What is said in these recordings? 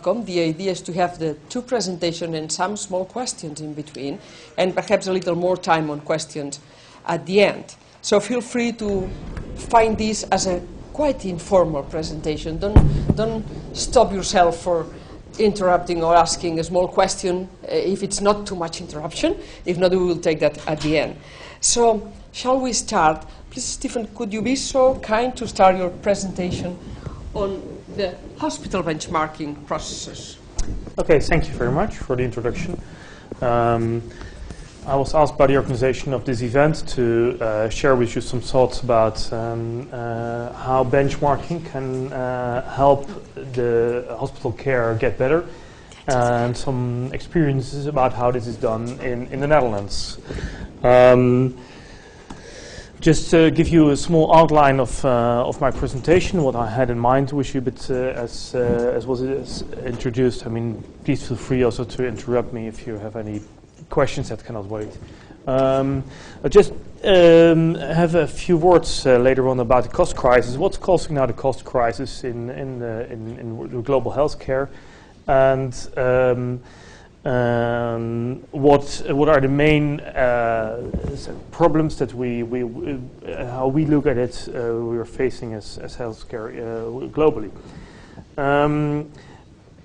welcome. The idea is to have the two presentations and some small questions in between, and perhaps a little more time on questions at the end. So feel free to find this as a quite informal presentation. Don't stop yourself for interrupting or asking a small question if it's not too much interruption. If not, we will take that at the end. So shall we start? Please, Stephen, could you be so kind to start your presentation on the hospital benchmarking processes? Okay, thank you very much for the introduction. I was asked by the organization of this event to share with you some thoughts about how benchmarking can help the hospital care get better, and some experiences about how this is done in the Netherlands. Just to give you a small outline of my presentation, what I had in mind with you, but as was introduced, I mean, please feel free also to interrupt me if you have any questions that cannot wait. I just have a few words later on about the cost crisis. What's causing now the cost crisis in the global healthcare, and what are the main problems that how we look at it, we are facing as healthcare globally.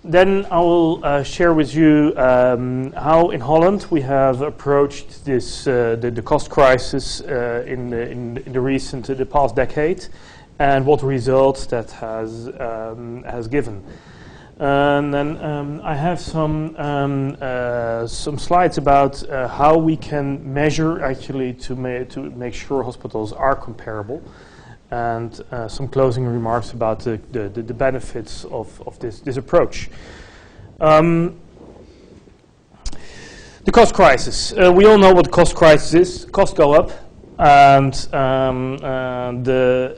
Then I will share with you how in Holland we have approached this the cost crisis in the past decade, and what results that has given. And then I have some slides about how we can measure actually to make sure hospitals are comparable, and some closing remarks about the benefits of this approach. The cost crisis. We all know what the cost crisis is. Costs go up, and the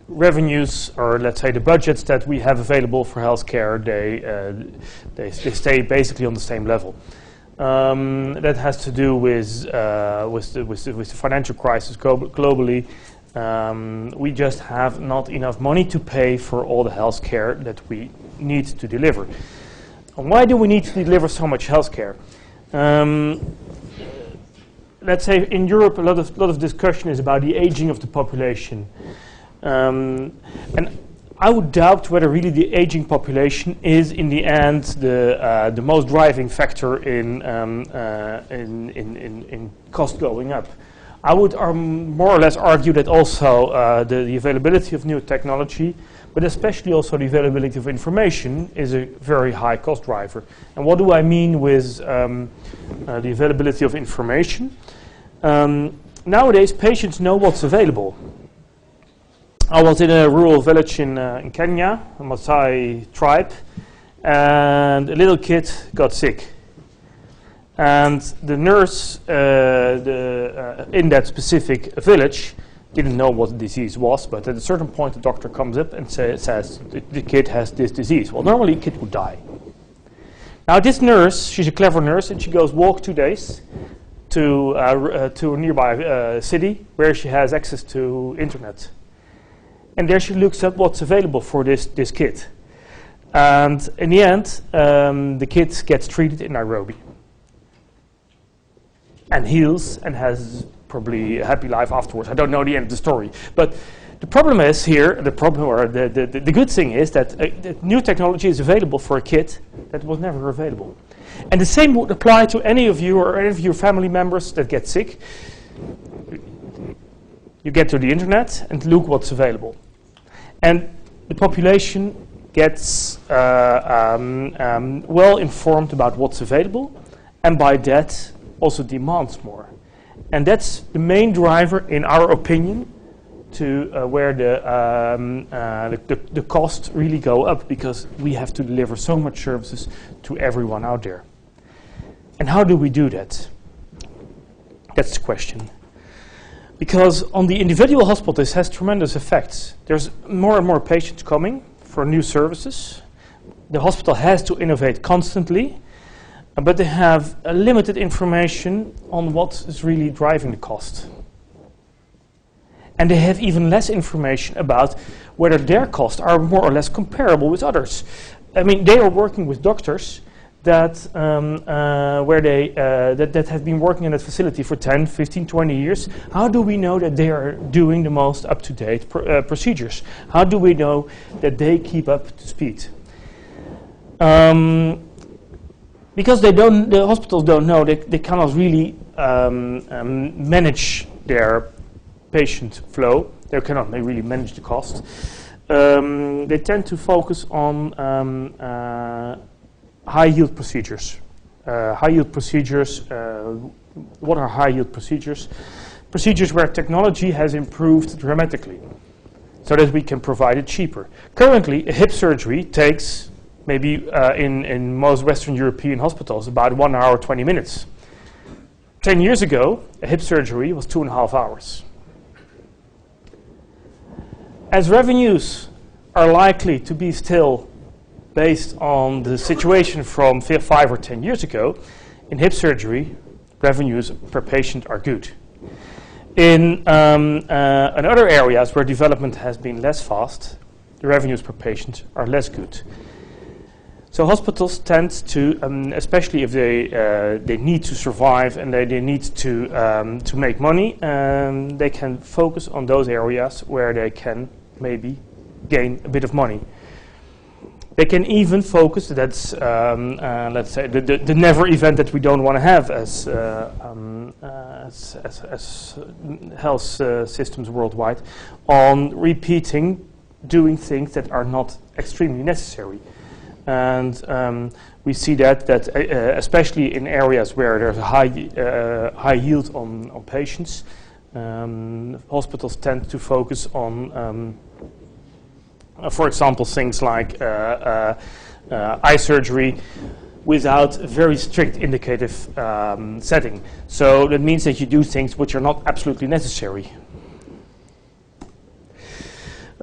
revenues, or let's say the budgets that we have available for healthcare, they stay basically on the same level. That has to do with the financial crisis globally. We just have not enough money to pay for all the healthcare that we need to deliver. And why do we need to deliver so much healthcare? Let's say in Europe, a lot of discussion is about the aging of the population. And I would doubt whether really the aging population is, in the end, the most driving factor in cost going up. I would more or less argue that also the availability of new technology, but especially also the availability of information, is a very high cost driver. And what do I mean with the availability of information? Nowadays, patients know what's available. I was in a rural village in Kenya, a Maasai tribe, and a little kid got sick. And the nurse in that specific village didn't know what the disease was, but at a certain point the doctor comes up and says the kid has this disease. Well, normally a kid would die. Now this nurse, she's a clever nurse, and she goes walk 2 days to a nearby city where she has access to internet. And there she looks up what's available for this kid. And in the end, the kid gets treated in Nairobi and heals and has probably a happy life afterwards. I don't know the end of the story. But the problem is here, the good thing is that new technology is available for a kid that was never available. And the same would apply to any of you or any of your family members that get sick. You get to the internet and look what's available. And the population gets well informed about what's available, and by that also demands more. And that's the main driver, in our opinion, to where the costs really go up, because we have to deliver so much services to everyone out there. And how do we do that? That's the question. Because on the individual hospital, this has tremendous effects. There's more and more patients coming for new services. The hospital has to innovate constantly, but they have limited information on what is really driving the cost. And they have even less information about whether their costs are more or less comparable with others. I mean, they are working with doctors that that have been working in that facility for 10, 15, 20 years. How do we know that they are doing the most up-to-date procedures? How do we know that they keep up to speed? Because the hospitals don't know, they cannot really manage their patient flow. They cannot really manage the cost. They tend to focus on high-yield procedures. High-yield procedures, what are high-yield procedures? Procedures where technology has improved dramatically so that we can provide it cheaper. Currently, a hip surgery takes maybe in most Western European hospitals about 1 hour, 20 minutes. 10 years ago, a hip surgery was 2.5 hours. As revenues are likely to be still based on the situation from 5 or 10 years ago, in hip surgery, revenues per patient are good. In other areas where development has been less fast, the revenues per patient are less good. So hospitals tend to, especially if they need to survive and they need to make money, they can focus on those areas where they can maybe gain a bit of money. They can even focus, that's let's say the never event that we don't want to have as health systems worldwide, on repeating doing things that are not extremely necessary. And we see that especially in areas where there's a high yield on patients, hospitals tend to focus on, for example, things like eye surgery without a very strict indicative setting. So that means that you do things which are not absolutely necessary.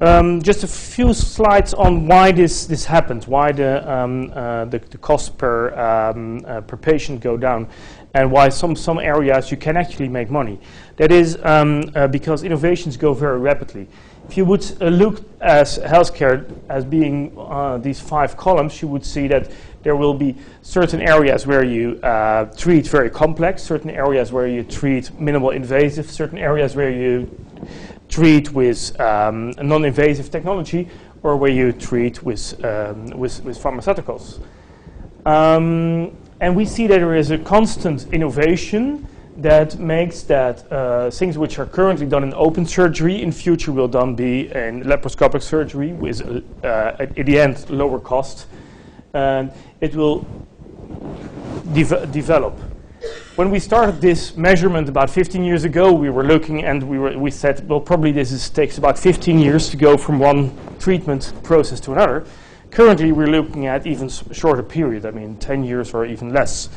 Just a few slides on why this happens, why the cost per patient go down, and why some areas you can actually make money. That is because innovations go very rapidly. If you would look at healthcare as being these 5 columns, you would see that there will be certain areas where you treat very complex, certain areas where you treat minimal invasive, certain areas where you treat with non-invasive technology, or where you treat with pharmaceuticals. And we see that there is a constant innovation that makes that things which are currently done in open surgery in future will then be in laparoscopic surgery with, at the end, lower cost. And it will develop. When we started this measurement about 15 years ago, we were looking and we said, well, probably takes about 15 years to go from one treatment process to another. Currently, we're looking at even shorter period, 10 years or even less.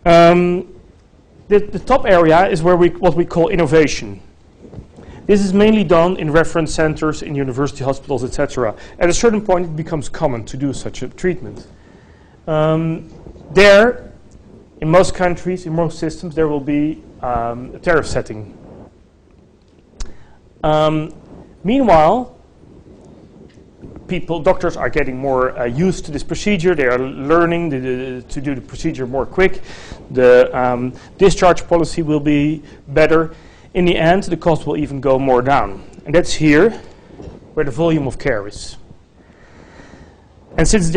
The top area is where what we call innovation. This is mainly done in reference centers, in university hospitals, etc. At a certain point, it becomes common to do such a treatment. In most countries, in most systems, there will be a tariff setting. Meanwhile, doctors are getting more used to this procedure. They are learning to do the procedure more quick. The discharge policy will be better. In the end, the cost will even go more down. And that's here where the volume of care is. And since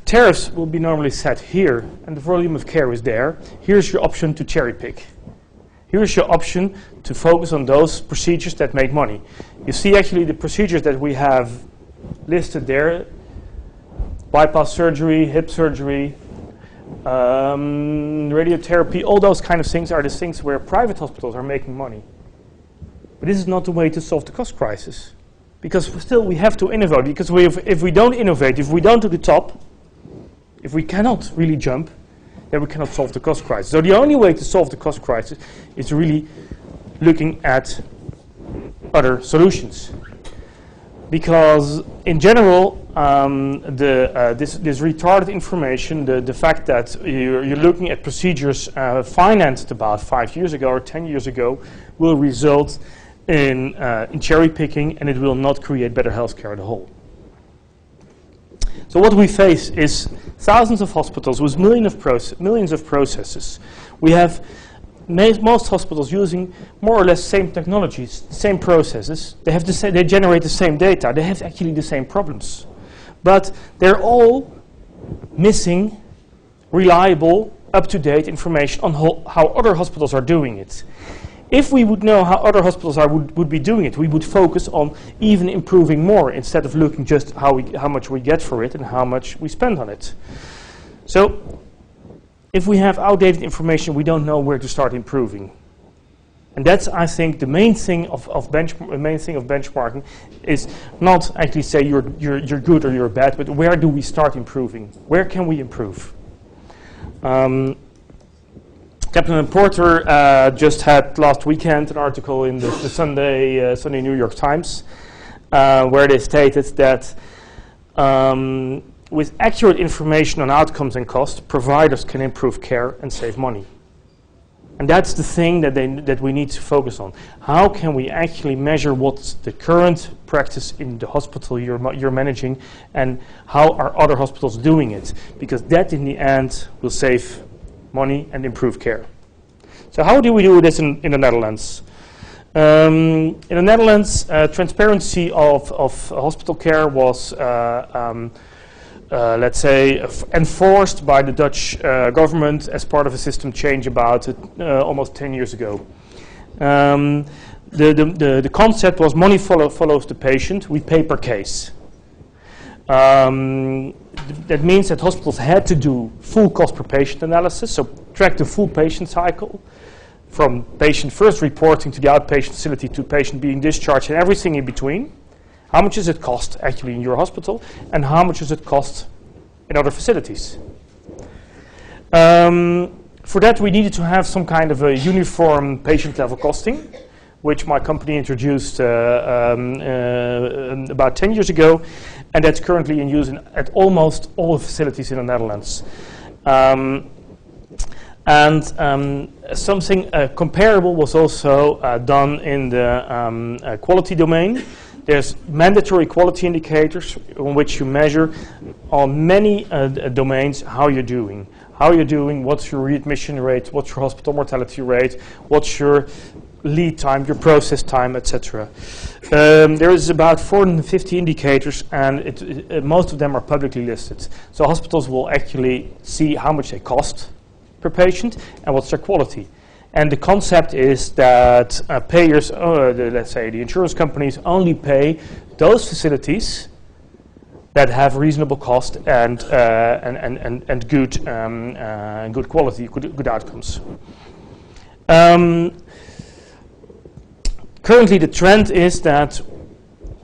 tariffs will be normally set here, and the volume of care is there, here's your option to cherry pick. Here's your option to focus on those procedures that make money. You see actually the procedures that we have listed there: bypass surgery, hip surgery, radiotherapy, all those kind of things are the things where private hospitals are making money. But this is not the way to solve the cost crisis. Because still we have to innovate, because if we don't innovate, if we don't do the top, if we cannot really jump, then we cannot solve the cost crisis. So the only way to solve the cost crisis is really looking at other solutions. Because in general, this retarded information, the fact that you're looking at procedures financed about 5 years ago or 10 years ago, will result in cherry picking, and it will not create better healthcare as a whole. So what we face is thousands of hospitals with millions of processes. We have most hospitals using more or less same technologies, same processes. They have they generate the same data. They have actually the same problems, but they're all missing reliable, up-to-date information on how other hospitals are doing it. If we would know how other hospitals would be doing it, we would focus on even improving more instead of looking just how much we get for it and how much we spend on it. So if we have outdated information, we don't know where to start improving. And that's, I think, the main thing of benchmarking is not actually say you're good or you're bad, but where do we start improving? Where can we improve? Kaplan and Porter just had last weekend an article in the Sunday New York Times where they stated that with accurate information on outcomes and costs, providers can improve care and save money. And that's the thing that we need to focus on. How can we actually measure what's the current practice in the hospital you're managing and how are other hospitals doing it? Because that in the end will save money and improve care. So how do we do this in the Netherlands? In the Netherlands, transparency of hospital care was let's say, enforced by the Dutch government as part of a system change about almost 10 years ago. The concept was money follows the patient, we pay per case. That means that hospitals had to do full cost per patient analysis, so track the full patient cycle, from patient first reporting to the outpatient facility to patient being discharged and everything in between. How much does it cost actually in your hospital, and how much does it cost in other facilities? For that, we needed to have some kind of a uniform patient-level costing, which my company introduced about 10 years ago, and that's currently in use at almost all the facilities in the Netherlands. Something comparable was also done in the quality domain. There's mandatory quality indicators on which you measure on many domains how you're doing. How you're doing, what's your readmission rate, what's your hospital mortality rate, what's your lead time, your process time, etc. There is about 450 indicators, and most of them are publicly listed. So hospitals will actually see how much they cost per patient and what's their quality. And the concept is that payers, let's say the insurance companies, only pay those facilities that have reasonable cost and good quality, good outcomes. Currently, the trend is that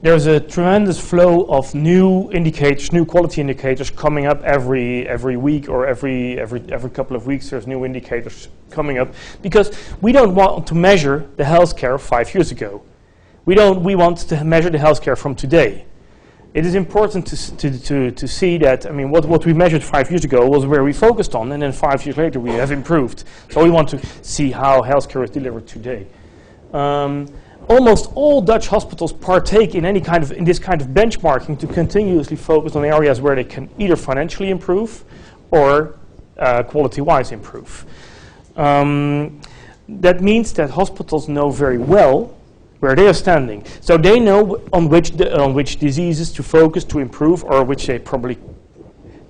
there's a tremendous flow of new indicators, new quality indicators coming up every week or every couple of weeks. There's new indicators coming up because we don't want to measure the healthcare of 5 years ago. We want to measure the healthcare from today. It is important to see that, I mean, what we measured 5 years ago was where we focused on, and then 5 years later we have improved. So we want to see how healthcare is delivered today. Almost all Dutch hospitals partake in this kind of benchmarking to continuously focus on areas where they can either financially improve or quality-wise improve. That means that hospitals know very well where they are standing. So they know on which diseases to focus to improve, or which they probably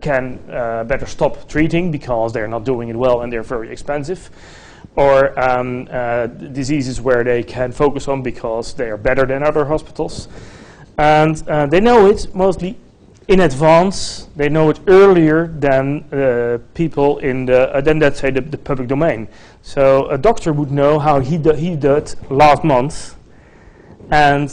can better stop treating because they're not doing it well and they're very expensive. Or diseases where they can focus on because they are better than other hospitals. And they know it mostly in advance. They know it earlier than people in than let's say the public domain. So a doctor would know how he did last month, and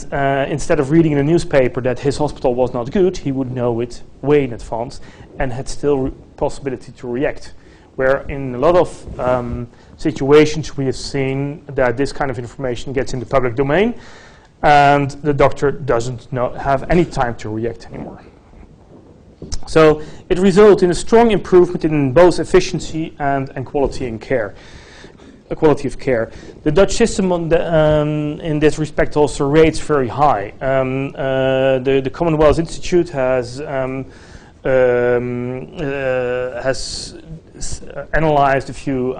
instead of reading in a newspaper that his hospital was not good, he would know it way in advance and had still possibility to react. Where in a lot of situations we have seen that this kind of information gets in the public domain and the doctor doesn't have any time to react anymore. So it results in a strong improvement in both efficiency and quality in care. Quality of care. The Dutch system in this respect also rates very high. The Commonwealth Institute has analyzed a few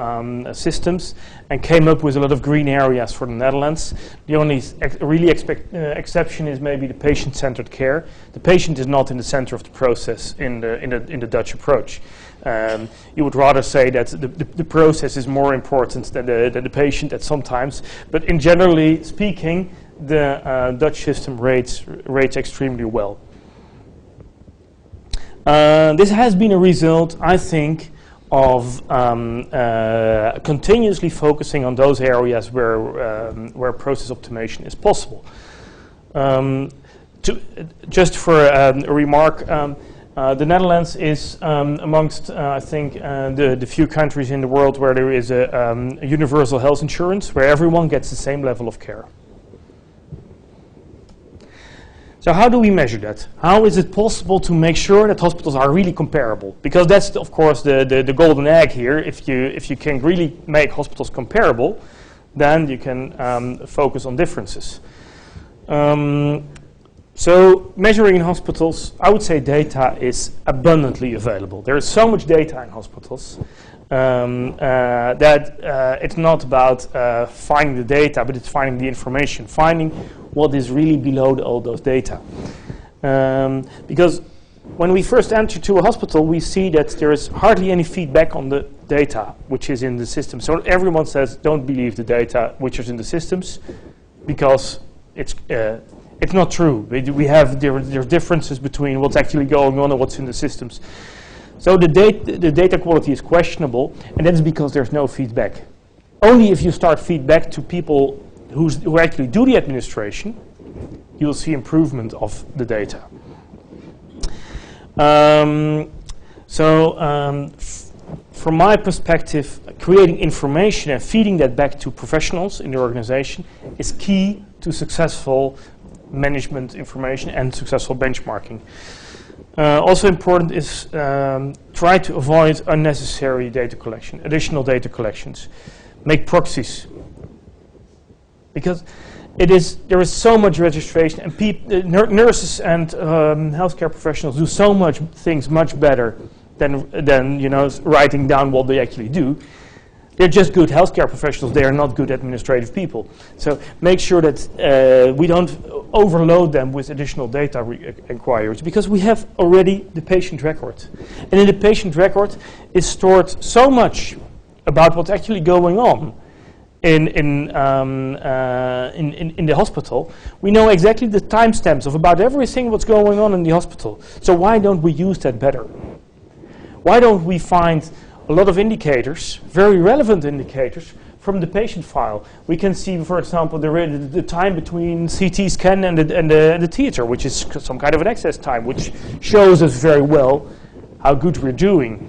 systems and came up with a lot of green areas for the Netherlands. The only really exception is maybe the patient-centered care. The patient is not in the center of the process in the Dutch approach. You would rather say that the process is more important than the patient at some times, but in generally speaking, the Dutch system rates extremely well. This has been a result, I think, of continuously focusing on those areas where process optimization is possible. Just for a remark, the Netherlands is amongst, I think, the few countries in the world where there is a universal health insurance, where everyone gets the same level of care. So how do we measure that? How is it possible to make sure that hospitals are really comparable? Because that's, of course, the golden egg here. If you can really make hospitals comparable, then you can focus on differences. So measuring in hospitals, I would say data is abundantly available. There is so much data in hospitals that it's not about finding the data, but it's finding the information, finding what is really below all those data. Because when we first enter to a hospital, we see that there is hardly any feedback on the data which is in the system. So everyone says, don't believe the data which is in the systems, because it's not true. There are differences between what's actually going on and what's in the systems. So the data quality is questionable, and that's because there's no feedback. Only if you start feedback to people who actually do the administration, you'll see improvement of the data. From my perspective, creating information and feeding that back to professionals in the organization is key to successful management information and successful benchmarking. Also important is try to avoid unnecessary data collection, additional data collections. Make proxies. Because there is so much registration, and nurses and healthcare professionals do so much things much better than writing down what they actually do. They're just good healthcare professionals. They are not good administrative people. So make sure that we don't overload them with additional data inquiries, because we have already the patient record, and in the patient record is stored so much about what's actually going on in the hospital. We know exactly the timestamps of about everything what's going on in the hospital. So why don't we use that better? Why don't we find a lot of indicators, very relevant indicators, from the patient file? We can see, for example, the time between CT scan and the theater, which is some kind of an access time, which shows us very well how good we're doing.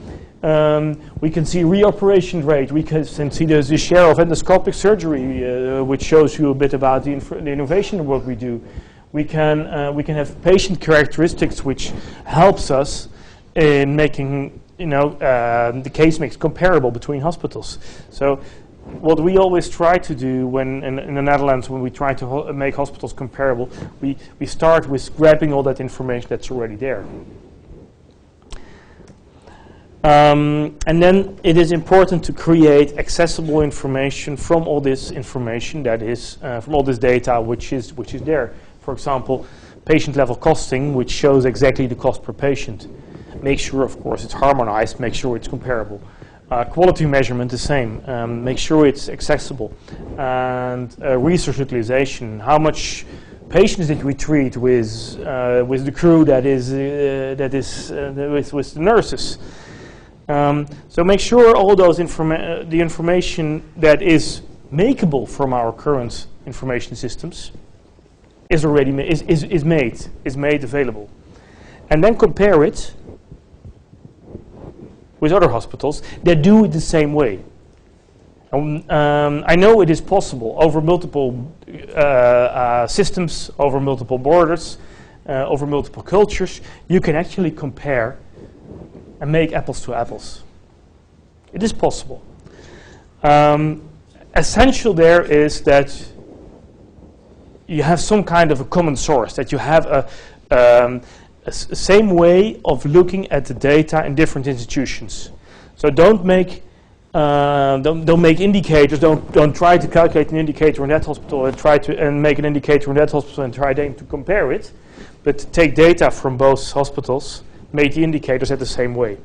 We can see reoperation rate. We can see the share of endoscopic surgery, which shows you a bit about the innovation work we do. We can have patient characteristics, which helps us in making the case mix comparable between hospitals. So what we always try to do in the Netherlands, when we try to make hospitals comparable, we start with grabbing all that information that's already there. And then it is important to create accessible information from all this information that is from all this data which is there. For example, patient level costing, which shows exactly the cost per patient. Make sure, of course, it's harmonized. Make sure it's comparable. Quality measurement, the same. Make sure it's accessible. And resource utilization. How much patients did we treat with the crew that is with the nurses? So make sure all those the information that is makeable from our current information systems is already made available, and then compare it with other hospitals that do it the same way. I know it is possible over multiple systems, over multiple borders, over multiple cultures. You can actually compare and make apples to apples. It is possible. Essential there is that you have some kind of a common source, that you have same way of looking at the data in different institutions. So don't make indicators. Don't try to calculate an indicator in that hospital and make an indicator in that hospital and try then to compare it. But take data from both hospitals, make the indicators at the same way,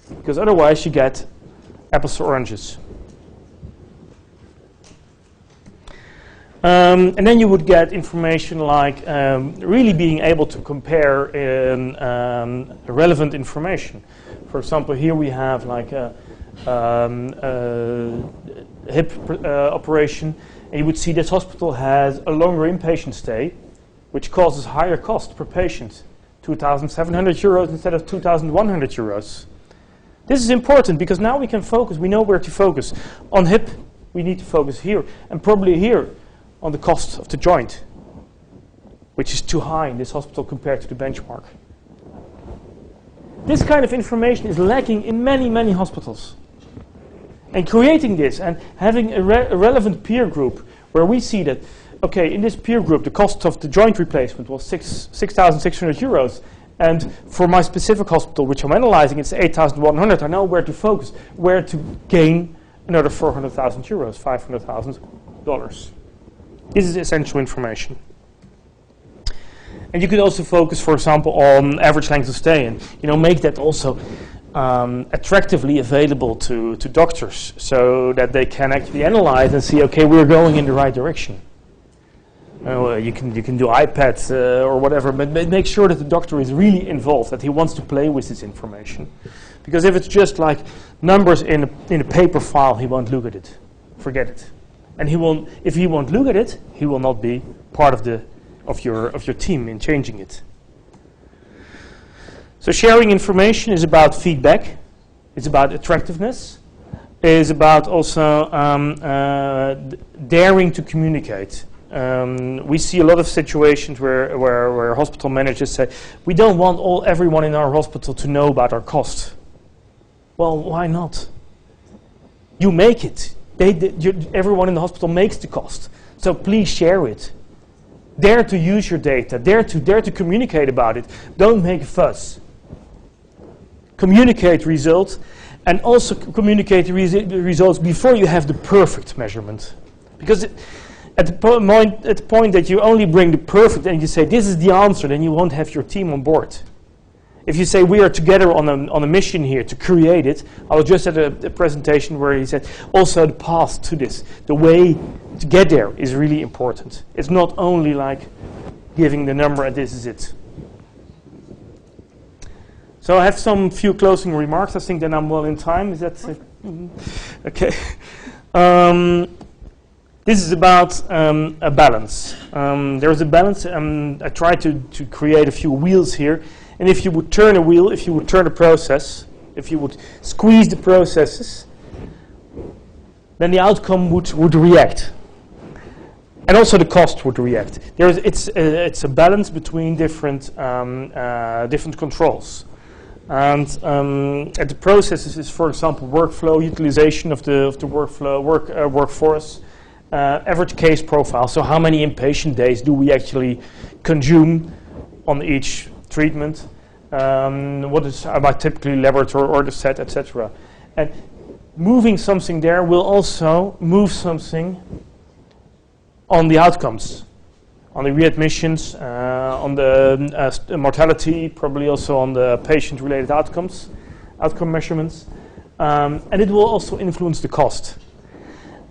because otherwise you get apples to oranges. And then you would get information like really being able to compare relevant information. For example, here we have like a hip operation, and you would see this hospital has a longer inpatient stay, which causes higher cost per patient, 2,700 euros instead of 2,100 euros. This is important because now we can focus, we know where to focus. On hip, we need to focus here, and probably here on the cost of the joint, which is too high in this hospital compared to the benchmark. This kind of information is lacking in many, many hospitals. And creating this and having a relevant peer group where we see that, okay, in this peer group, the cost of the joint replacement was 6,600 euros. And for my specific hospital, which I'm analyzing, it's 8,100. I know where to focus, where to gain another 400,000 euros, $500,000. This is essential information. And you could also focus, for example, on average length of stay, and make that also attractively available to doctors, so that they can actually analyze and see, okay, we're going in the right direction. You can do iPads or whatever, but make sure that the doctor is really involved, that he wants to play with this information. Because if it's just like numbers in a paper file, he won't look at it. Forget it. And if he won't look at it, he will not be part of your team in changing it. So sharing information is about feedback. It's about attractiveness. It's about also daring to communicate. We see a lot of situations where hospital managers say, we don't want everyone in our hospital to know about our cost. Well, why not? You make it. Everyone in the hospital makes the cost. So please share it. Dare to use your data. Dare to communicate about it. Don't make a fuss. Communicate results, and also communicate the results before you have the perfect measurement. Because at the point that you only bring the perfect and you say this is the answer, then you won't have your team on board. If you say we are together on a mission here to create it, I was just at a presentation where he said also the path to this, the way to get there is really important. It's not only like giving the number and this is it. So I have some few closing remarks. I think that I'm well in time. Is that okay? This is about a balance. There is a balance. I tried to create a few wheels here. And if you would turn a wheel, if you would turn a process, if you would squeeze the processes, then the outcome would react. And also the cost would react. It's a balance between different controls. And at the processes is, for example, workflow, utilization of the workflow, workforce, average case profile. So how many inpatient days do we actually consume on each treatment? What is about typically laboratory order set, etc. And moving something there will also move something on the outcomes, on the readmissions, on the mortality, probably also on the patient-related outcome measurements, and it will also influence the cost.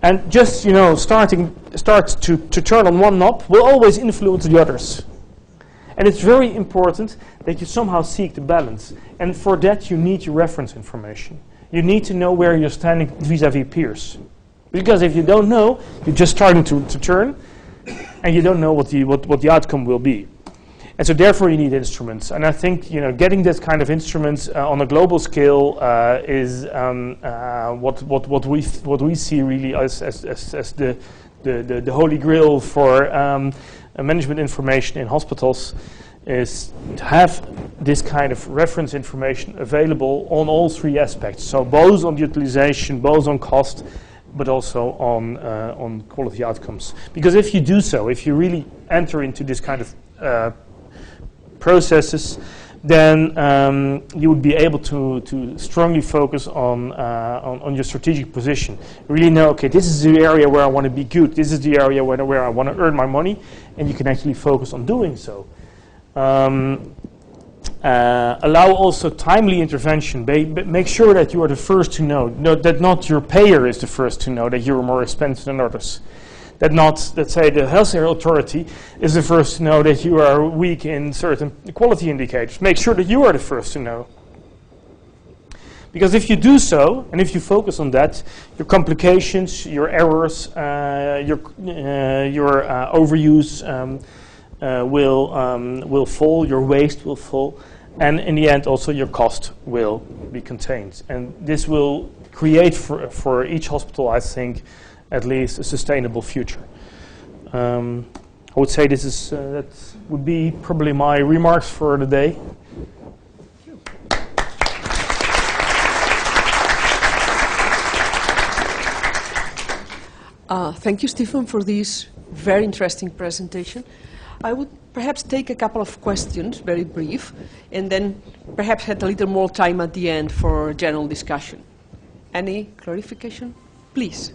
And just start to turn on one knob will always influence the others. And it's very important that you somehow seek the balance. And for that, you need your reference information. You need to know where you're standing vis-à-vis peers. Because if you don't know, you're just starting to turn, and you don't know what the outcome will be. And so therefore you need instruments. And I think getting this kind of instruments on a global scale is what we see really as the holy grail for management information in hospitals, is to have this kind of reference information available on all three aspects. So both on utilization, both on cost, but also on quality outcomes. Because if you do so, if you really enter into this kind of processes, then you would be able to strongly focus on your strategic position. Really know, okay, this is the area where I want to be good. This is the area where I want to earn my money, and you can actually focus on doing so. Allow also timely intervention. Make sure that you are the first to know. That not your payer is the first to know that you are more expensive than others. That not, let's say, the healthcare authority is the first to know that you are weak in certain quality indicators. Make sure that you are the first to know. Because if you do so, and if you focus on that, your complications, your errors, your overuse will fall, your waste will fall, and in the end also your cost will be contained. And this will create for each hospital, I think, at least a sustainable future. I would say this is that would be probably my remarks for the day. Thank you, Stephen, for this very interesting presentation. I would perhaps take a couple of questions, very brief, and then perhaps have a little more time at the end for general discussion. Any clarification? Please.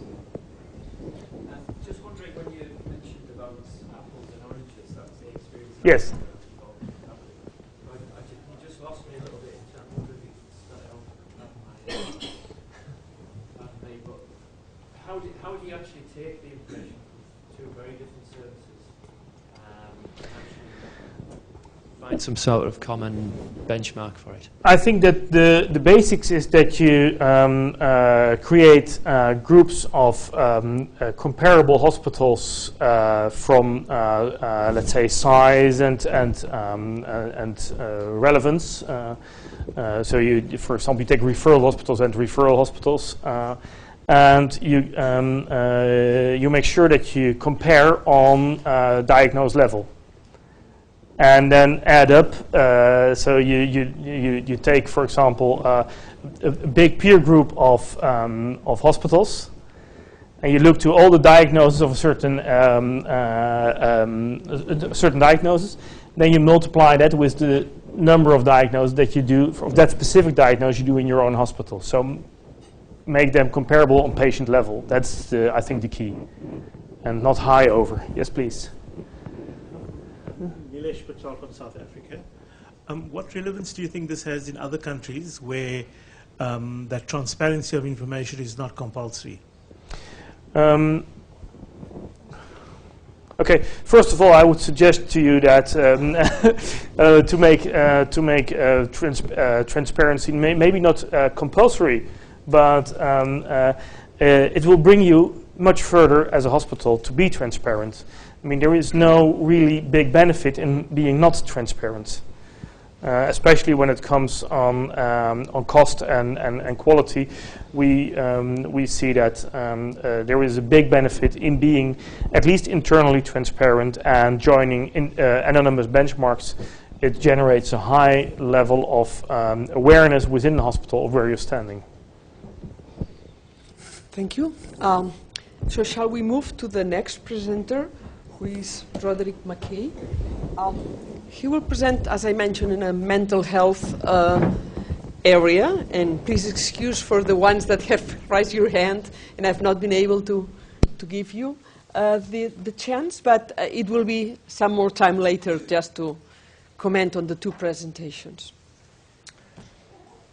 Just wondering, when you mentioned about apples and oranges, that's the experience. Yes. You just lost me a little bit in terms of the style of me, but how do you actually take the information from two very different services and actually find some sort of common benchmark for it? I think that the basics is that you create groups of comparable hospitals from, let's say, size and relevance. So you, for example, you take referral hospitals and referral hospitals, and you make sure that you compare on diagnosed level. And then add up. So you take, for example, a big peer group of hospitals, and you look to all the diagnoses of a certain diagnosis. Then you multiply that with the number of diagnoses that you do of that specific diagnosis you do in your own hospital. So make them comparable on patient level. That's I think the key, and not high over. Yes, please. Patel from South Africa. What relevance do you think this has in other countries where that transparency of information is not compulsory? Okay. First of all, I would suggest to you that to make transparency maybe not compulsory, but it will bring you much further as a hospital to be transparent. I mean, there is no really big benefit in being not transparent, especially when it comes on cost and quality. We see that there is a big benefit in being at least internally transparent and joining in, anonymous benchmarks. It generates a high level of awareness within the hospital of where you're standing. Thank you. So shall we move to the next presenter, who is Roderick McKay. He will present, as I mentioned, in a mental health area, and please excuse for the ones that have raised your hand and I've not been able to give you the chance, but it will be some more time later just to comment on the two presentations.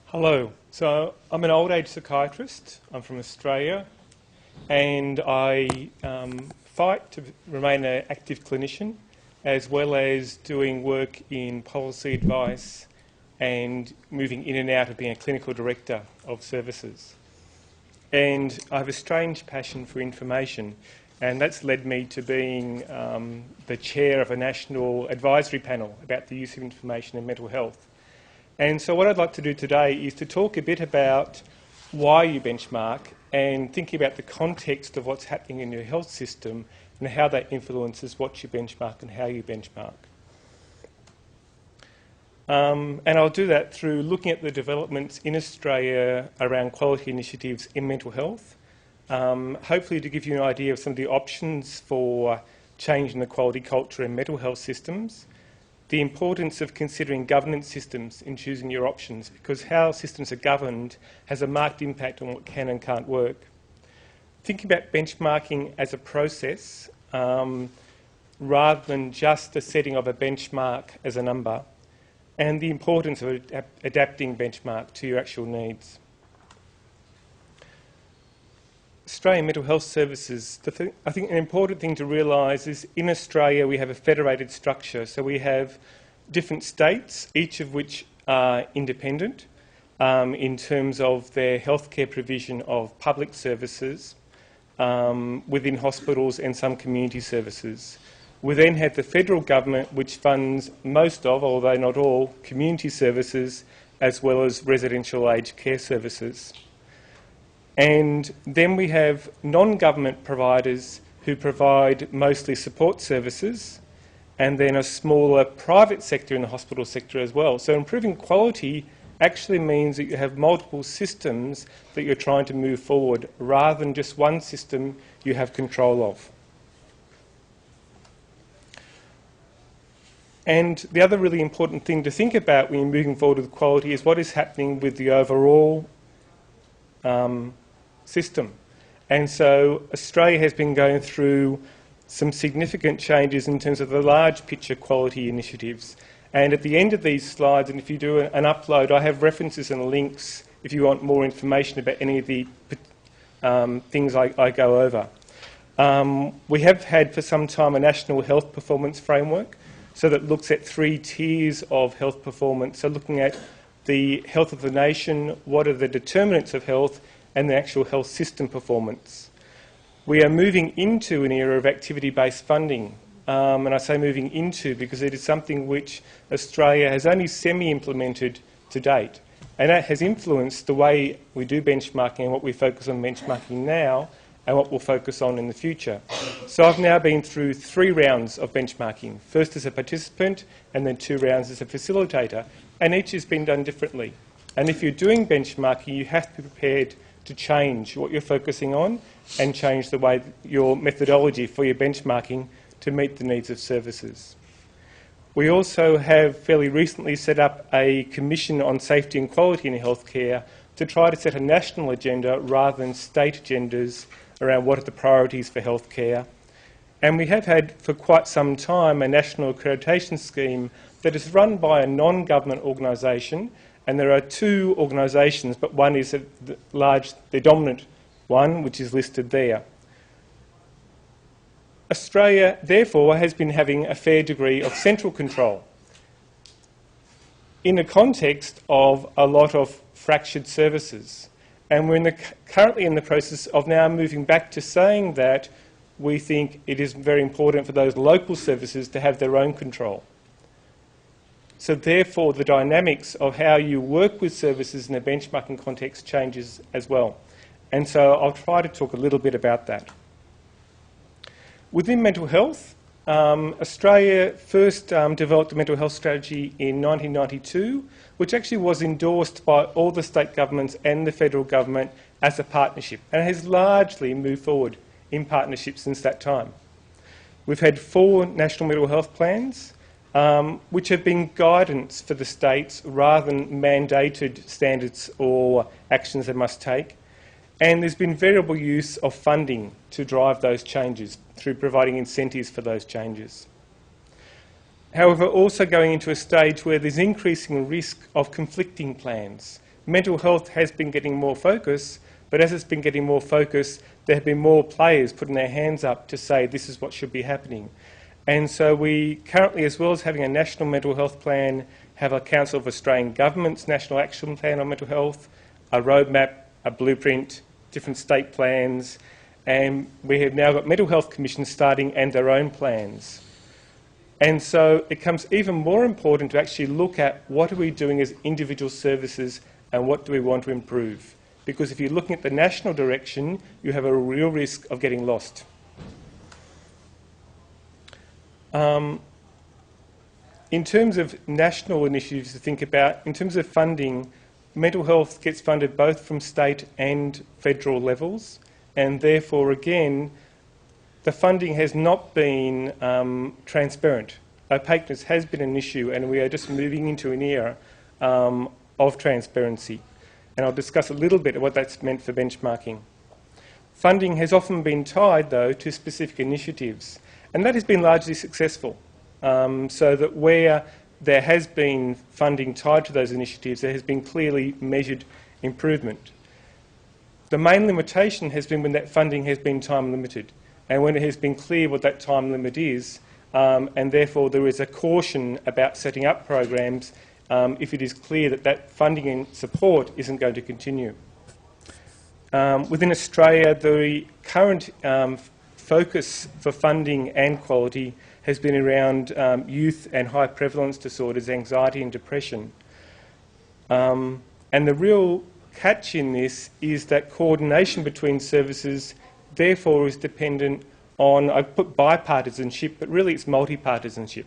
Hello. So I'm an old age psychiatrist. I'm from Australia, and I fight to remain an active clinician, as well as doing work in policy advice and moving in and out of being a clinical director of services. And I have a strange passion for information, and that's led me to being the chair of a national advisory panel about the use of information in mental health. And so what I'd like to do today is to talk a bit about why you benchmark and thinking about the context of what's happening in your health system and how that influences what you benchmark and how you benchmark. And I'll do that through looking at the developments in Australia around quality initiatives in mental health, hopefully to give you an idea of some of the options for changing the quality culture in mental health systems, the importance of considering governance systems in choosing your options, because how systems are governed has a marked impact on what can and can't work. Thinking about benchmarking as a process rather than just the setting of a benchmark as a number, and the importance of adapting benchmark to your actual needs. Australian mental health services, I think an important thing to realise is in Australia we have a federated structure, so we have different states, each of which are independent in terms of their healthcare provision of public services within hospitals and some community services. We then have the federal government, which funds most of, although not all, community services as well as residential aged care services. And then we have non-government providers who provide mostly support services, and then a smaller private sector in the hospital sector as well. So improving quality actually means that you have multiple systems that you're trying to move forward rather than just one system you have control of. And the other really important thing to think about when you're moving forward with quality is what is happening with the overall system. And so Australia has been going through some significant changes in terms of the large picture quality initiatives. And at the end of these slides, and if you do an upload, I have references and links if you want more information about any of the things I go over. We have had for some time a national health performance framework, so that looks at 3 tiers of health performance. So looking at the health of the nation, what are the determinants of health, and the actual health system performance. We are moving into an era of activity-based funding. And I say moving into because it is something which Australia has only semi-implemented to date. And that has influenced the way we do benchmarking and what we focus on benchmarking now and what we'll focus on in the future. So I've now been through 3 rounds of benchmarking, first as a participant and then 2 rounds as a facilitator, and each has been done differently. And if you're doing benchmarking, you have to be prepared to change what you're focusing on and change the way your methodology for your benchmarking to meet the needs of services. We also have fairly recently set up a commission on safety and quality in healthcare to try to set a national agenda rather than state agendas around what are the priorities for healthcare. And we have had for quite some time a national accreditation scheme that is run by a non-government organisation, and there are 2 organisations, but one is the dominant one, which is listed there. Australia, therefore, has been having a fair degree of central control in the context of a lot of fractured services. And we're currently in the process of now moving back to saying that we think it is very important for those local services to have their own control. So therefore, the dynamics of how you work with services in a benchmarking context changes as well. And so I'll try to talk a little bit about that. Within mental health, Australia first developed a mental health strategy in 1992, which actually was endorsed by all the state governments and the federal government as a partnership, and has largely moved forward in partnership since that time. We've had 4 national mental health plans, which have been guidance for the states rather than mandated standards or actions they must take. And there's been variable use of funding to drive those changes through providing incentives for those changes. However, also going into a stage where there's increasing risk of conflicting plans. Mental health has been getting more focus, but as it's been getting more focus, there have been more players putting their hands up to say this is what should be happening. And so we currently, as well as having a national mental health plan, have a Council of Australian Government's National Action Plan on Mental Health, a roadmap, a blueprint, different state plans, and we have now got mental health commissions starting and their own plans. And so it becomes even more important to actually look at what are we doing as individual services and what do we want to improve. Because if you're looking at the national direction, you have a real risk of getting lost. In terms of national initiatives to think about, in terms of funding, mental health gets funded both from state and federal levels, and therefore, again, the funding has not been transparent opaqueness has been an issue, and we are just moving into an era of transparency. And I'll discuss a little bit of what that's meant for benchmarking. Funding has often been tied, though, to specific initiatives, and that has been largely successful. So that where there has been funding tied to those initiatives, there has been clearly measured improvement. The main limitation has been when that funding has been time limited, and when it has been clear what that time limit is, and therefore there is a caution about setting up programs if it is clear that that funding and support isn't going to continue. Within Australia, the current focus for funding and quality has been around youth and high prevalence disorders, anxiety and depression. And the real catch in this is that coordination between services therefore is dependent on, I put bipartisanship, but really it's multi-partisanship,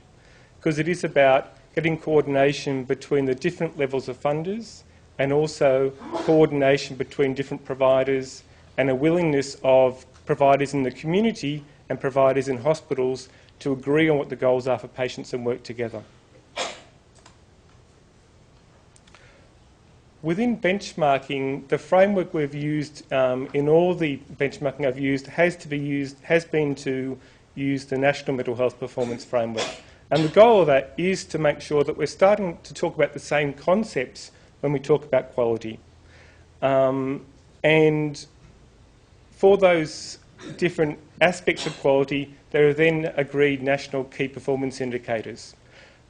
because it is about getting coordination between the different levels of funders and also coordination between different providers and a willingness of providers in the community and providers in hospitals to agree on what the goals are for patients and work together. Within benchmarking, the framework we've used in all the benchmarking I've used has been to use the National Mental Health Performance Framework. And the goal of that is to make sure that we're starting to talk about the same concepts when we talk about quality. And for those different aspects of quality, there are then agreed national key performance indicators.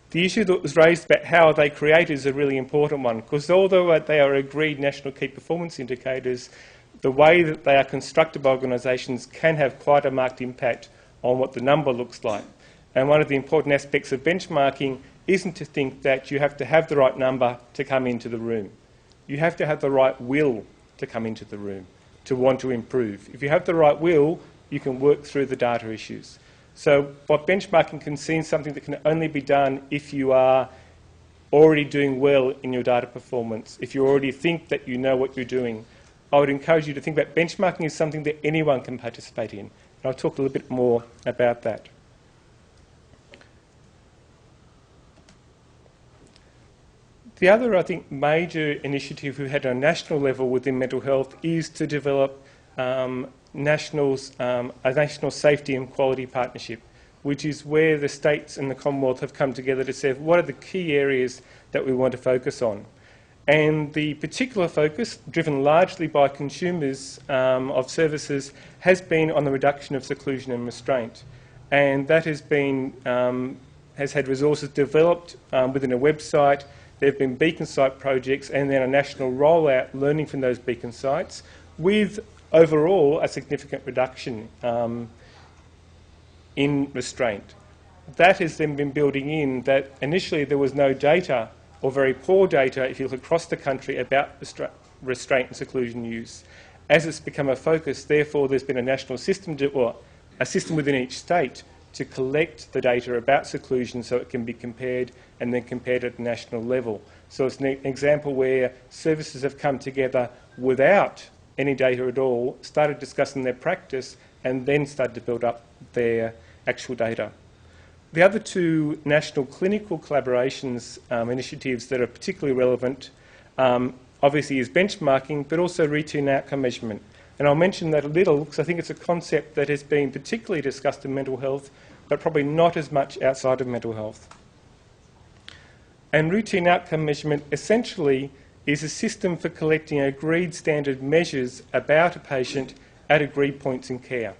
The issue that was raised about how are they created is a really important one, because although they are agreed national key performance indicators, the way that they are constructed by organisations can have quite a marked impact on what the number looks like. And one of the important aspects of benchmarking isn't to think that you have to have the right number to come into the room. You have to have the right will to come into the room, to want to improve. If you have the right will, you can work through the data issues. So what benchmarking can see is something that can only be done if you are already doing well in your data performance, if you already think that you know what you're doing. I would encourage you to think about benchmarking as something that anyone can participate in. And I'll talk a little bit more about that. The other, I think, major initiative we had on a national level within mental health is to develop a national safety and quality partnership, which is where the states and the Commonwealth have come together to say what are the key areas that we want to focus on. And the particular focus, driven largely by consumers of services, has been on the reduction of seclusion and restraint. And that has been, has had resources developed within a website. There have been beacon site projects and then a national rollout learning from those beacon sites with overall a significant reduction in restraint. That has then been building in that initially there was no data or very poor data if you look across the country about restraint and seclusion use. As it's become a focus, therefore there's been a national system or a system within each state to collect the data about seclusion so it can be compared and then compared at a national level. So it's an example where services have come together without any data at all, started discussing their practice and then started to build up their actual data. The other two national clinical collaborations initiatives that are particularly relevant obviously is benchmarking but also routine outcome measurement. And I'll mention that a little because I think it's a concept that has been particularly discussed in mental health, but probably not as much outside of mental health. And routine outcome measurement essentially is a system for collecting agreed standard measures about a patient at agreed points in care.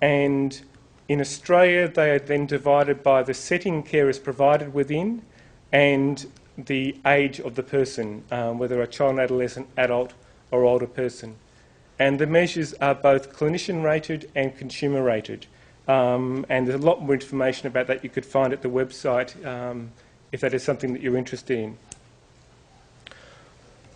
And in Australia, they are then divided by the setting care is provided within and the age of the person, whether a child, adolescent, adult or older person. And the measures are both clinician-rated and consumer-rated. And there's a lot more information about that you could find at the website if that is something that you're interested in.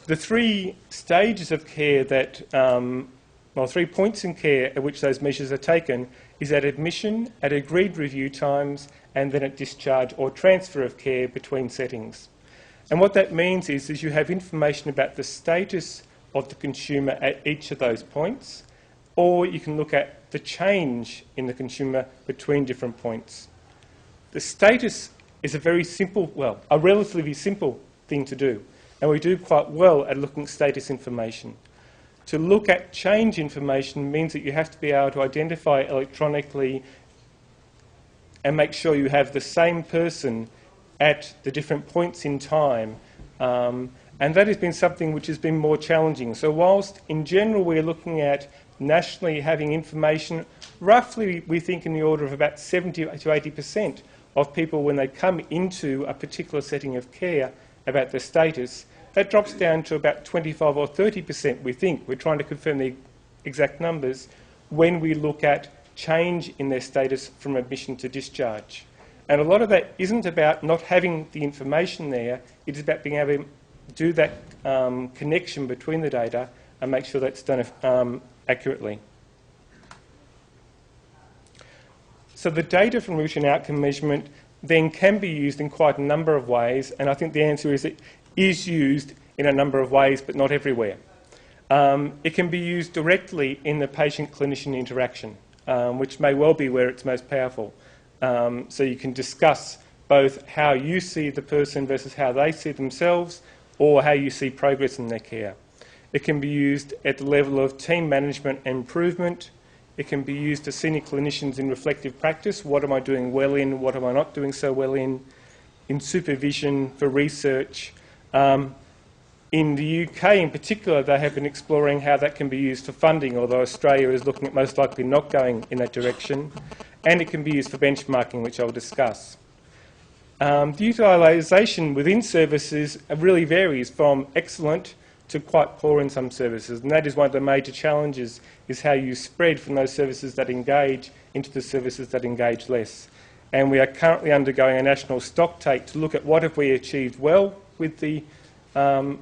The three stages of care that, 3 points in care at which those measures are taken is at admission, at agreed review times, and then at discharge or transfer of care between settings. And what that means is you have information about the status of the consumer at each of those points, or you can look at the change in the consumer between different points. the status is a very simple, well, a relatively simple thing to do. And we do quite well at looking at status information. To look at change information means that you have to be able to identify electronically and make sure you have the same person at the different points in time. And that has been something which has been more challenging. So whilst in general we're looking at nationally having information, roughly we think in the order of about 70 to 80% of people when they come into a particular setting of care about their status, that drops down to about 25 or 30% we think. We're trying to confirm the exact numbers when we look at change in their status from admission to discharge. And a lot of that isn't about not having the information there, it's about being able to do that connection between the data and make sure that's done accurately. So the data from routine outcome measurement then can be used in quite a number of ways, and I think the answer is it is used in a number of ways, but not everywhere. It can be used directly in the patient-clinician interaction, which may well be where it's most powerful. So you can discuss both how you see the person versus how they see themselves, or how you see progress in their care. It can be used at the level of team management and improvement. It can be used to senior clinicians in reflective practice. What am I doing well in? What am I not doing so well in? In supervision for research. In the UK in particular, they have been exploring how that can be used for funding, although Australia is looking at most likely not going in that direction. And it can be used for benchmarking, which I'll discuss. The utilisation within services really varies from excellent to quite poor in some services, and that is one of the major challenges, is how you spread from those services that engage into the services that engage less. And we are currently undergoing a national stock take to look at what have we achieved well with the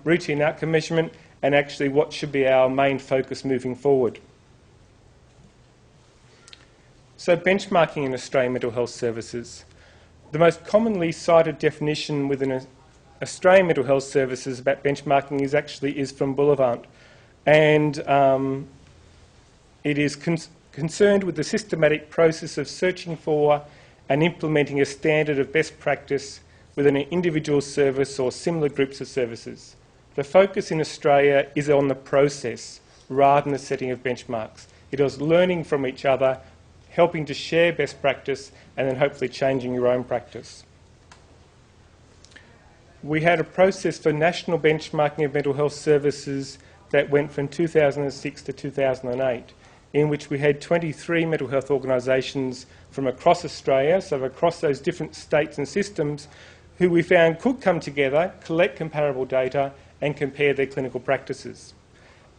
routine outcome measurement, and actually what should be our main focus moving forward. So benchmarking in Australian mental health services. The most commonly cited definition within Australian mental health services about benchmarking is from Boulevard, and it is concerned with the systematic process of searching for and implementing a standard of best practice within an individual service or similar groups of services. The focus in Australia is on the process rather than the setting of benchmarks. It is learning from each other, helping to share best practice, and then hopefully changing your own practice. We had a process for national benchmarking of mental health services that went from 2006 to 2008, in which we had 23 mental health organisations from across Australia, so across those different states and systems, who we found could come together, collect comparable data, and compare their clinical practices.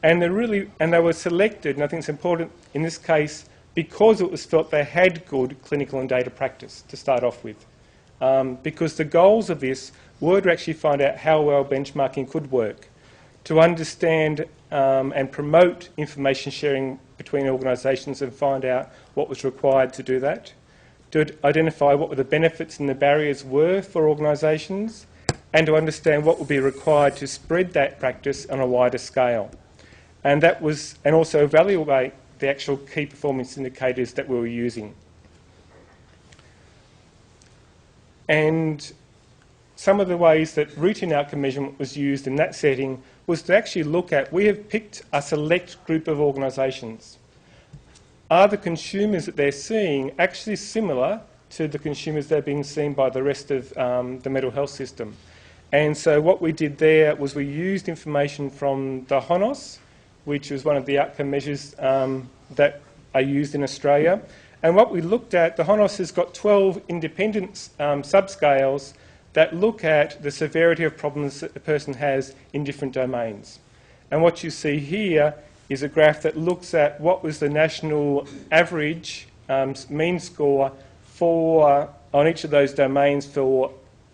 And they were selected, and I think it's important in this case, because it was felt they had good clinical and data practice to start off with. Because the goals of this were to actually find out how well benchmarking could work, to understand and promote information sharing between organisations and find out what was required to do that, to identify what were the benefits and the barriers were for organisations, and to understand what would be required to spread that practice on a wider scale. And also evaluate the actual key performance indicators that we were using. And some of the ways that routine outcome measurement was used in that setting was to actually look at, we have picked a select group of organisations. Are the consumers that they're seeing actually similar to the consumers that are being seen by the rest of the mental health system? And so what we did there was we used information from the HONOS, which was one of the outcome measures that are used in Australia. And what we looked at, the HONOS has got 12 independent subscales that look at the severity of problems that the person has in different domains. And what you see here is a graph that looks at what was the national average mean score on each of those domains for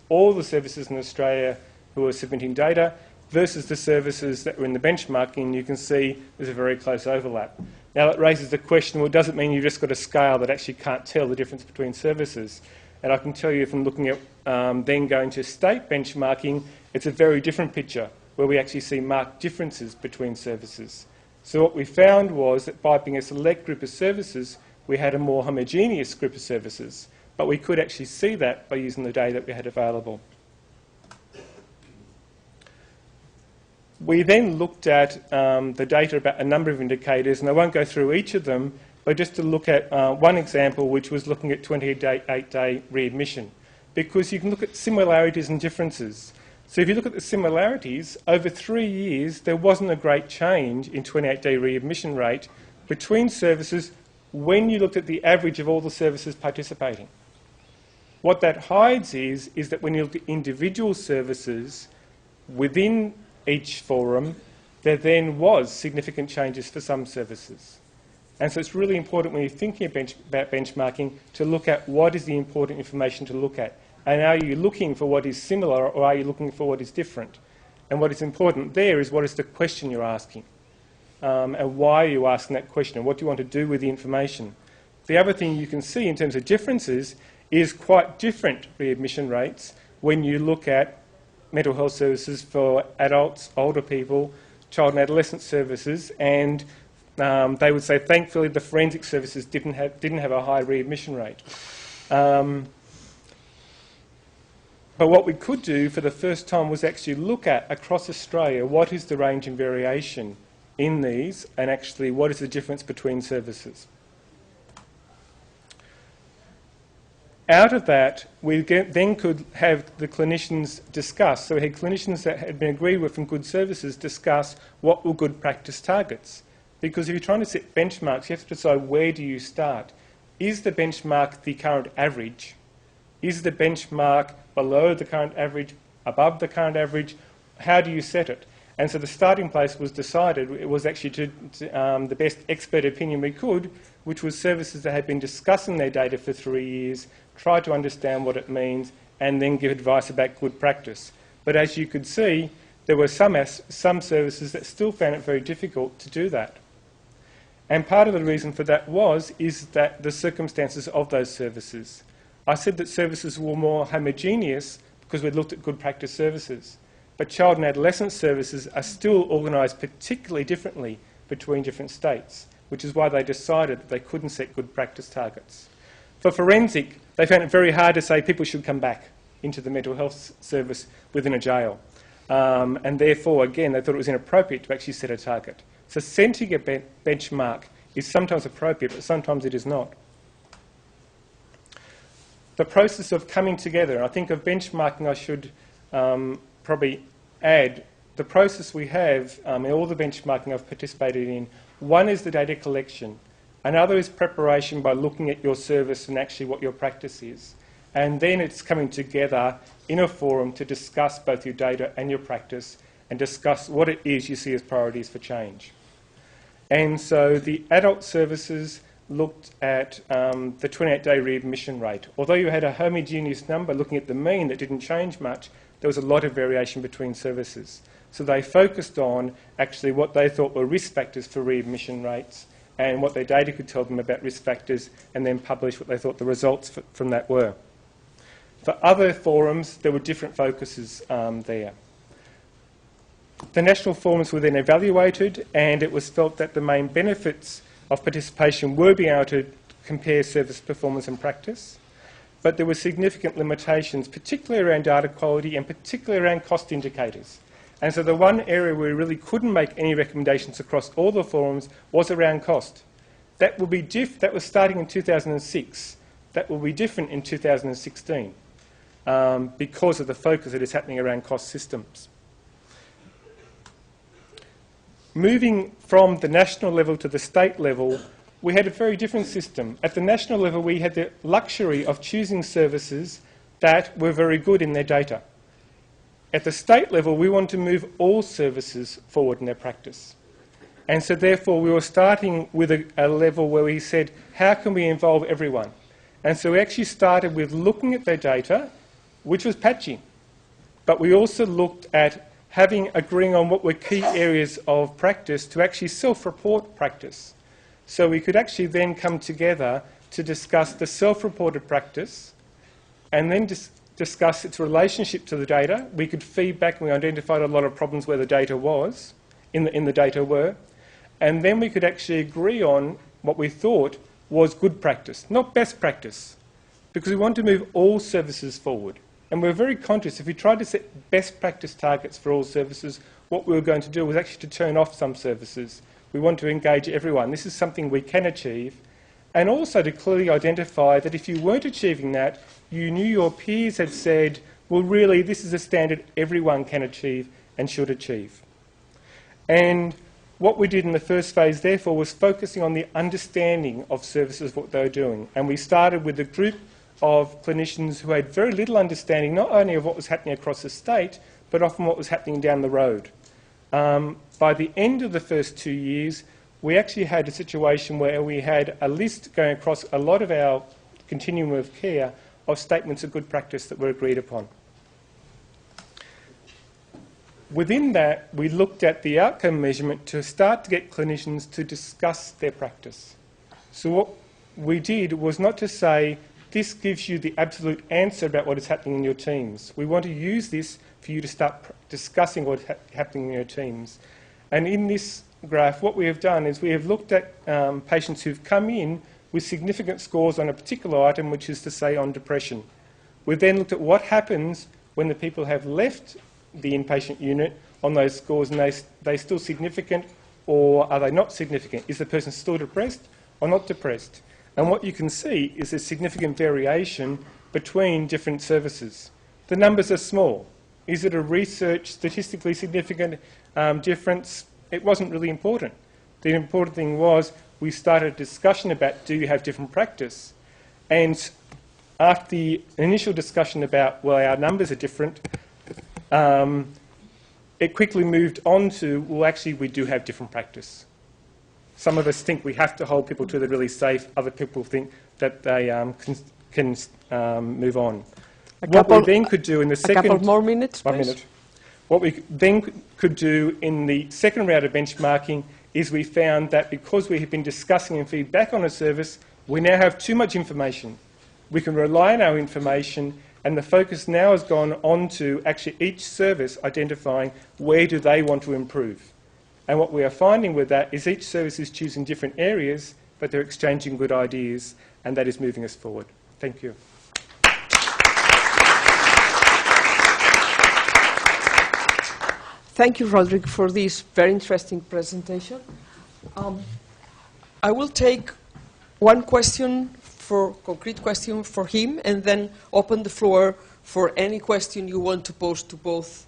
all the services in Australia who are submitting data versus the services that were in the benchmarking. You can see there's a very close overlap. Now it raises the question, well, does it mean you've just got a scale that actually can't tell the difference between services? And I can tell you from looking at then going to state benchmarking, it's a very different picture where we actually see marked differences between services. So what we found was that by being a select group of services, we had a more homogeneous group of services, but we could actually see that by using the data that we had available. We then looked at the data about a number of indicators, and I won't go through each of them, but just to look at one example, which was looking at 28-day readmission, because you can look at similarities and differences. So if you look at the similarities, over 3 years, there wasn't a great change in 28-day readmission rate between services when you looked at the average of all the services participating. What that hides is that when you look at individual services within each forum, there then was significant changes for some services. And so it's really important when you're thinking about benchmarking to look at what is the important information to look at. And are you looking for what is similar or are you looking for what is different? And what is important there is what is the question you're asking. And why are you asking that question? And what do you want to do with the information? The other thing you can see in terms of differences is quite different readmission rates when you look at mental health services for adults, older people, child and adolescent services, and they would say, thankfully, the forensic services didn't have a high readmission rate. But what we could do for the first time was actually look at, across Australia, what is the range and variation in these, and actually what is the difference between services. Out of that, we then could have the clinicians discuss. So we had clinicians that had been agreed with from good services discuss what were good practice targets. Because if you're trying to set benchmarks, you have to decide where do you start. Is the benchmark the current average? Is the benchmark below the current average, above the current average? How do you set it? And so the starting place was decided. It was actually the best expert opinion we could, which was services that had been discussing their data for 3 years, try to understand what it means, and then give advice about good practice. But as you could see, there were some services that still found it very difficult to do that. And part of the reason for that is that the circumstances of those services. I said that services were more homogeneous because we'd looked at good practice services. But child and adolescent services are still organised particularly differently between different states, which is why they decided that they couldn't set good practice targets. For forensic, they found it very hard to say people should come back into the mental health service within a jail. And therefore, again, they thought it was inappropriate to actually set a target. So setting a benchmark is sometimes appropriate, but sometimes it is not. The process of coming together, I think of benchmarking I should probably add, the process we have in all the benchmarking I've participated in, one is the data collection, another is preparation by looking at your service and actually what your practice is. And then it's coming together in a forum to discuss both your data and your practice and discuss what it is you see as priorities for change. And so the adult services looked at the 28-day readmission rate. Although you had a homogeneous number looking at the mean that didn't change much, there was a lot of variation between services. So they focused on actually what they thought were risk factors for readmission rates and what their data could tell them about risk factors, and then published what they thought the results from that were. For other forums, there were different focuses there. The national forums were then evaluated, and it was felt that the main benefits of participation were being able to compare service performance and practice, but there were significant limitations, particularly around data quality and particularly around cost indicators. And so the one area where we really couldn't make any recommendations across all the forums was around cost. That will be that was starting in 2006. That will be different in 2016 because of the focus that is happening around cost systems. Moving from the national level to the state level, we had a very different system. At the national level, we had the luxury of choosing services that were very good in their data. At the state level, we wanted to move all services forward in their practice. And so therefore, we were starting with a level where we said, how can we involve everyone? And so we actually started with looking at their data, which was patchy. But we also looked at agreeing on what were key areas of practice to actually self-report practice. So we could actually then come together to discuss the self-reported practice and then discuss its relationship to the data. We could feedback, and we identified a lot of problems where the data was, in the data were. And then we could actually agree on what we thought was good practice. Not best practice, because we want to move all services forward. And we're very conscious, if we tried to set best practice targets for all services, what we were going to do was actually to turn off some services. We want to engage everyone. This is something we can achieve. And also to clearly identify that if you weren't achieving that, you knew your peers had said, well, really, this is a standard everyone can achieve and should achieve. And what we did in the first phase, therefore, was focusing on the understanding of services, what they were doing. And we started with a group of clinicians who had very little understanding, not only of what was happening across the state, but often what was happening down the road. By the end of the first 2 years, we actually had a situation where we had a list going across a lot of our continuum of care of statements of good practice that were agreed upon. Within that, we looked at the outcome measurement to start to get clinicians to discuss their practice. So what we did was not to say, this gives you the absolute answer about what is happening in your teams. We want to use this for you to start discussing what's happening in your teams. And in this graph, what we have done is we have looked at patients who've come in with significant scores on a particular item, which is to say on depression. We've then looked at what happens when the people have left the inpatient unit on those scores, and they still significant, or are they not significant? Is the person still depressed or not depressed? And what you can see is a significant variation between different services. The numbers are small. Is it a research statistically significant difference? It wasn't really important. The important thing was we started a discussion about, do you have different practice? And after the initial discussion about, well, our numbers are different, it quickly moved on to, well, actually, we do have different practice. Some of us think we have to hold people to the really safe. Other people think that they can move on. What we then could do in the second... A couple more minutes, please. 1 minute. What we then could do in the second round of benchmarking is we found that because we have been discussing and feedback on a service, we now have too much information. We can rely on our information, and the focus now has gone on to actually each service identifying where do they want to improve. And what we are finding with that is each service is choosing different areas, but they're exchanging good ideas, and that is moving us forward. Thank you. Thank you, Roderick, for this very interesting presentation. I will take one concrete question for him, and then open the floor for any question you want to pose to both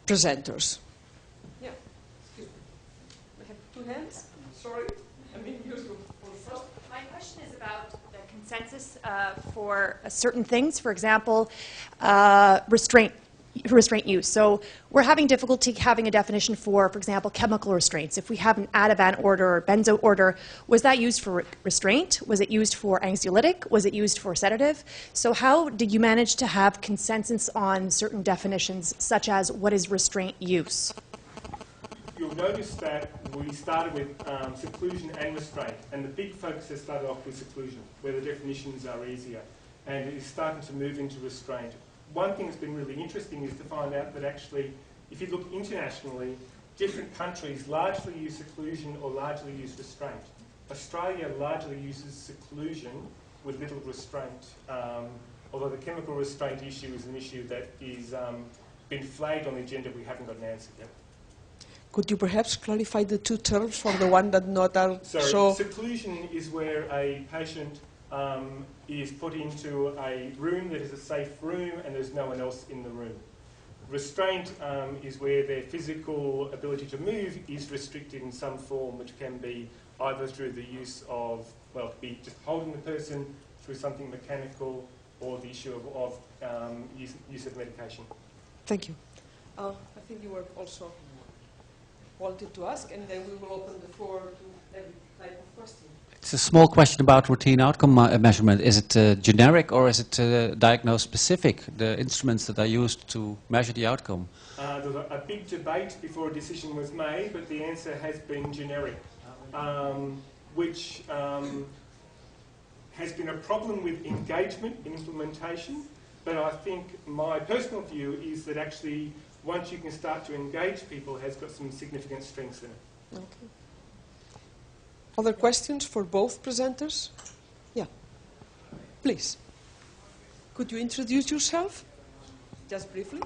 presenters. Yeah, excuse me. I have two hands. Sorry. I mean, usual. So my question is about the consensus for certain things. For example, restraint use. So we're having difficulty having a definition for example, chemical restraints. If we have an Ativan order or benzo order, was that used for restraint? Was it used for anxiolytic? Was it used for sedative? So how did you manage to have consensus on certain definitions, such as what is restraint use? You'll notice that we started with seclusion and restraint, and the big focus has started off with seclusion, where the definitions are easier, and it is starting to move into restraint. One thing that's been really interesting is to find out that actually, if you look internationally, different countries largely use seclusion or largely use restraint. Australia largely uses seclusion with little restraint, although the chemical restraint issue is an issue that is been flagged on the agenda. We haven't got an answer yet. Could you perhaps clarify the two terms for the one that not are so... Seclusion is where a patient is put into a room that is a safe room and there's no one else in the room. Restraint is where their physical ability to move is restricted in some form, which can be either through the use of, well, be just holding the person, through something mechanical, or the issue of use of medication. Thank you. I think you were also wanted to ask, and then we will open the floor to every type of question. It's a small question about routine outcome measurement. Is it generic or is it diagnosed specific, the instruments that are used to measure the outcome? There was a big debate before a decision was made, but the answer has been generic, which has been a problem with engagement in implementation. But I think my personal view is that actually once you can start to engage people, it has got some significant strengths in it. Okay. Other questions for both presenters? Yeah. Please. Could you introduce yourself, just briefly?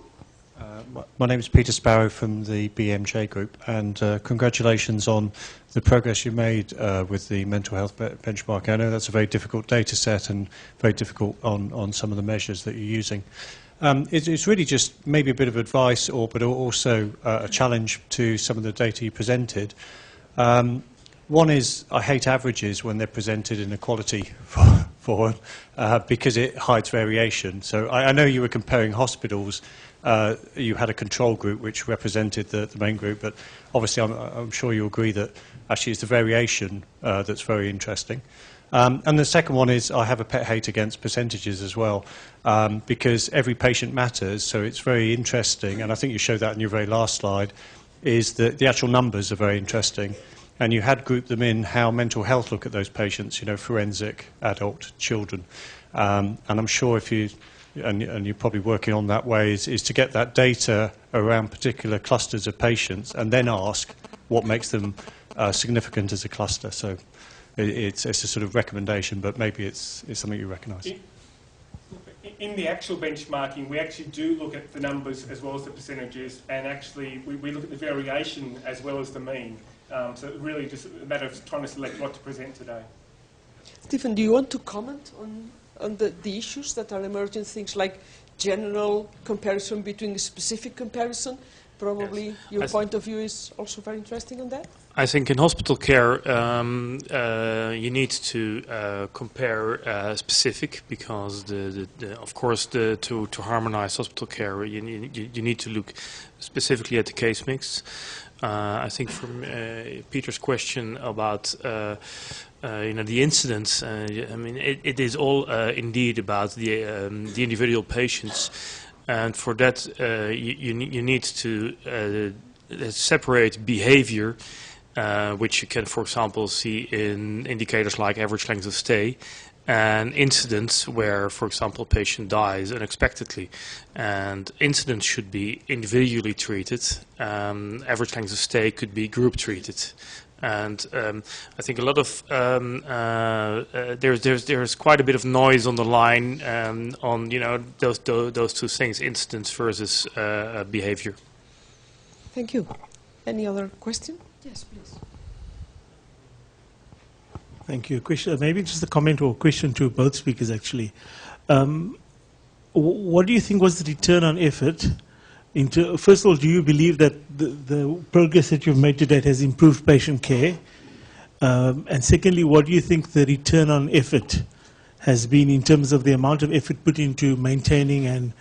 My name is Peter Sparrow from the BMJ group, and congratulations on the progress you made with the mental health benchmark. I know that's a very difficult data set and very difficult on some of the measures that you're using. It's really just maybe a bit of advice, but also a challenge to some of the data you presented. One is, I hate averages when they're presented in equality form because it hides variation. So I know you were comparing hospitals. You had a control group which represented the main group, but obviously I'm sure you agree that actually it's the variation that's very interesting. And the second one is I have a pet hate against percentages as well, because every patient matters, so it's very interesting, and I think you showed that in your very last slide, is that the actual numbers are very interesting. And you had grouped them in how mental health look at those patients, forensic, adult, children. And I'm sure if you, and you're probably working on that way, is to get that data around particular clusters of patients and then ask what makes them significant as a cluster. So it's a sort of recommendation, but maybe it's something you recognise. In the actual benchmarking, we actually do look at the numbers as well as the percentages, and actually we look at the variation as well as the mean. So really just a matter of trying to select what to present today. Stephen, do you want to comment on the issues that are emerging, things like general comparison between a specific comparison? Probably yes. Your point of view is also very interesting on that. I think in hospital care you need to compare specific, because of course to harmonize hospital care you need to look specifically at the case mix. I think from Peter's question about the incidence, I mean it is all indeed about the individual patients, and for that you need to separate behavior, which you can, for example, see in indicators like average length of stay, and incidents where, for example, a patient dies unexpectedly. And incidents should be individually treated. Average length of stay could be group treated. And I think a lot of there's quite a bit of noise on the line on those two things, incidents versus behavior. Thank you. Any other question? Yes, please. Thank you. Question, maybe just a comment or question to both speakers, actually. What do you think was the return on effort? First of all, do you believe that the progress that you've made to date has improved patient care? And secondly, what do you think the return on effort has been in terms of the amount of effort put into maintaining and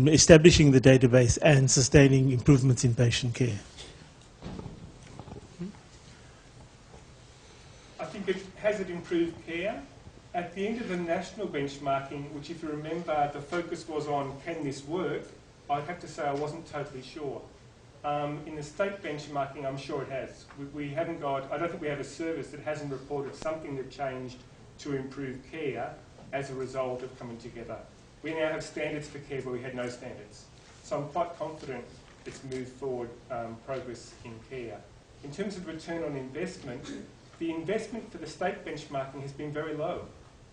establishing the database and sustaining improvements in patient care? I think has it improved care? At the end of the national benchmarking, which if you remember, the focus was on can this work, I'd have to say I wasn't totally sure. In the state benchmarking, I'm sure it has. We haven't got, I don't think we have a service that hasn't reported something that changed to improve care as a result of coming together. We now have standards for care where we had no standards. So I'm quite confident it's moved forward progress in care. In terms of return on investment, the investment for the state benchmarking has been very low,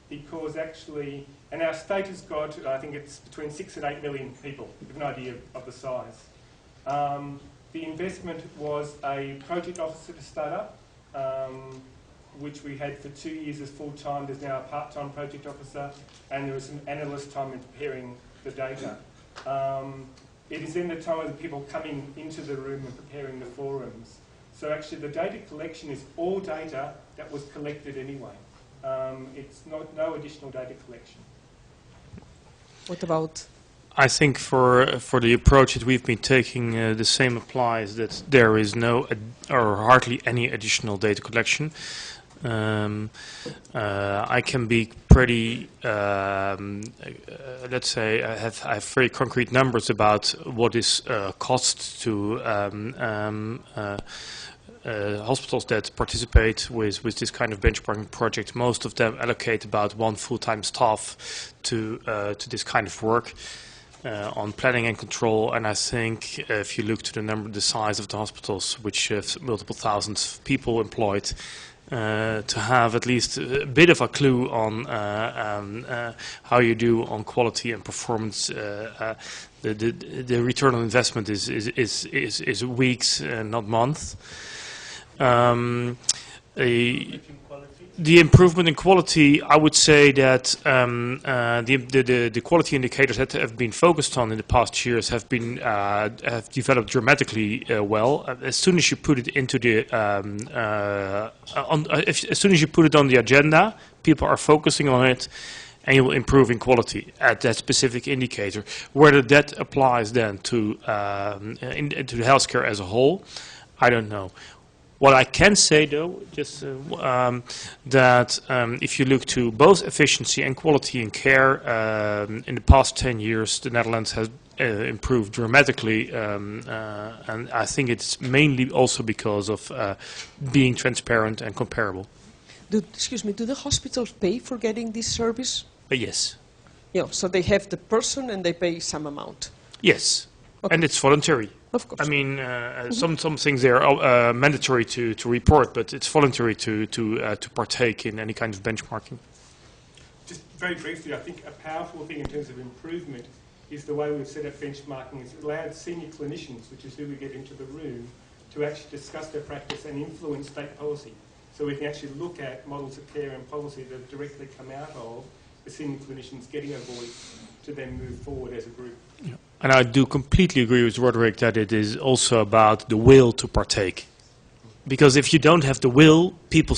because actually, and our state has got, I think it's between 6 and 8 million people, give an idea of the size. The investment was a project officer to start up, which we had for 2 years as full-time. There's now a part-time project officer, and there was some analyst time in preparing the data. It is then the time of the people coming into the room and preparing the forums. So actually the data collection is all data that was collected anyway. It's no additional data collection. What about? I think for the approach that we've been taking, the same applies, that there is no or hardly any additional data collection. I can be pretty, let's say, I have very concrete numbers about what is cost to hospitals that participate with this kind of benchmarking project. Most of them allocate about 1 full-time staff to this kind of work on planning and control. And I think if you look to the size of the hospitals, which have multiple thousands of people employed, to have at least a bit of a clue on how you do on quality and performance. The return on investment is weeks, not months. The improvement in quality, I would say that the quality indicators that have been focused on in the past years have developed dramatically well. As soon as you put it into the as soon as you put it on the agenda, people are focusing on it, and you will improve in quality at that specific indicator. Whether that applies then to the healthcare as a whole, I don't know. What I can say, though, just that if you look to both efficiency and quality in care, in the past 10 years, the Netherlands has improved dramatically, and I think it's mainly also because of being transparent and comparable. Excuse me, do the hospitals pay for getting this service? Yes. Yeah, so they have the person and they pay some amount. Yes, okay. And it's voluntary. Of course. I mean, some things they are mandatory to report, but it's voluntary to partake in any kind of benchmarking. Just very briefly, I think a powerful thing in terms of improvement is the way we've set up benchmarking. It's allowed senior clinicians, which is who we get into the room, to actually discuss their practice and influence state policy. So we can actually look at models of care and policy that have directly come out of the senior clinicians getting a voice to then move forward as a group. Yeah. And I do completely agree with Roderick that it is also about the will to partake. Because if you don't have the will, people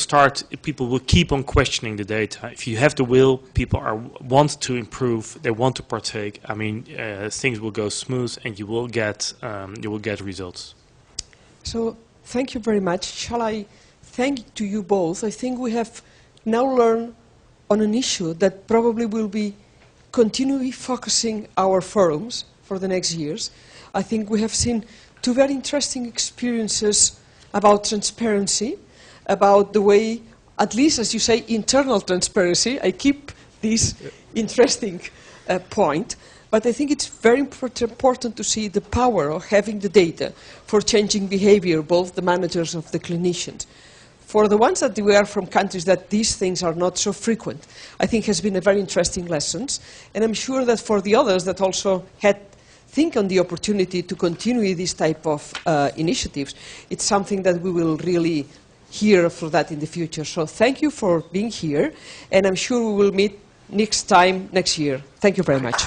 will keep on questioning the data. If you have the will, people want to improve, they want to partake. I mean, things will go smooth, and you will get results. So, thank you very much. Shall I thank to you both? I think we have now learned on an issue that probably will be continually focusing our forums for the next years. I think we have seen two very interesting experiences about transparency, about the way, at least as you say, internal transparency. I keep this interesting point, but I think it's very important to see the power of having the data for changing behavior, both the managers of the clinicians. For the ones that we are from countries that these things are not so frequent, I think has been a very interesting lesson. And I'm sure that for the others that also think on the opportunity to continue this type of initiatives, it's something that we will really hear for that in the future. So thank you for being here, and I'm sure we will meet next time next year. Thank you very much.